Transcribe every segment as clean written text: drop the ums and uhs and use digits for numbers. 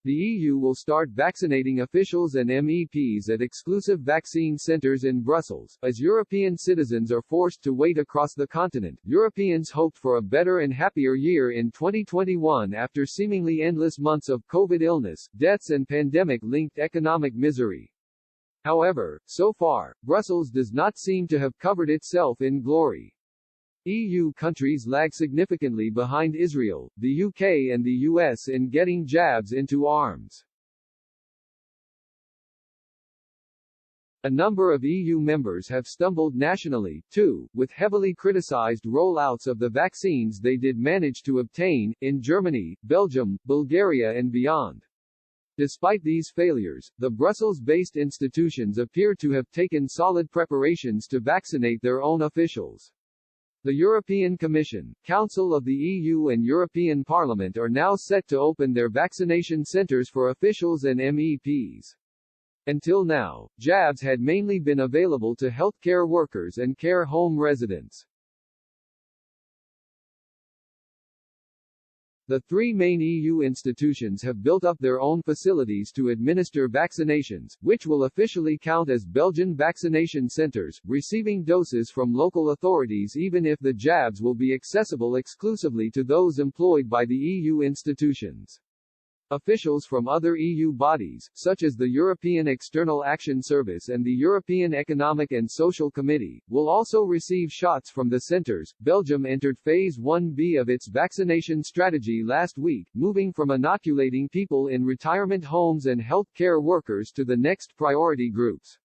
The EU will start vaccinating officials and MEPs at exclusive vaccine centers in Brussels. As European citizens are forced to wait across the continent, Europeans hoped for a better and happier year in 2021 after seemingly endless months of COVID illness, deaths and pandemic-linked economic misery. However, so far, Brussels does not seem to have covered itself in glory. EU countries lag significantly behind Israel, the UK and the US in getting jabs into arms. A number of EU members have stumbled nationally, too, with heavily criticized rollouts of the vaccines they did manage to obtain, in Germany, Belgium, Bulgaria and beyond. Despite these failures, the Brussels-based institutions appear to have taken solid preparations to vaccinate their own officials. The European Commission, Council of the EU and European Parliament are now set to open their vaccination centers for officials and MEPs. Until now, jabs had mainly been available to healthcare workers and care home residents. The three main EU institutions have built up their own facilities to administer vaccinations, which will officially count as Belgian vaccination centers, receiving doses from local authorities even if the jabs will be accessible exclusively to those employed by the EU institutions. Officials from other EU bodies, such as the European External Action Service and the European Economic and Social Committee, will also receive shots from the centers. Belgium entered Phase 1B of its vaccination strategy last week, moving from inoculating people in retirement homes and health care workers to the next priority groups.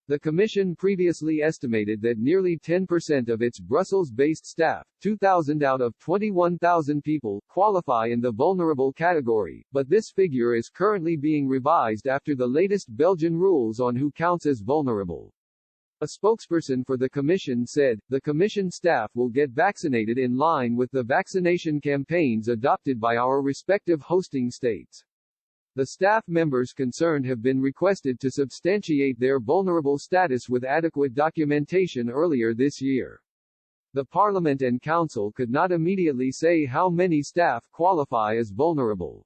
The Commission previously estimated that nearly 10% of its Brussels-based staff, 2,000 out of 21,000 people, qualify in the vulnerable category, but this figure is currently being revised after the latest Belgian rules on who counts as vulnerable. A spokesperson for the Commission said, "The Commission staff will get vaccinated in line with the vaccination campaigns adopted by our respective hosting states." The staff members concerned have been requested to substantiate their vulnerable status with adequate documentation earlier this year. The Parliament and Council could not immediately say how many staff qualify as vulnerable.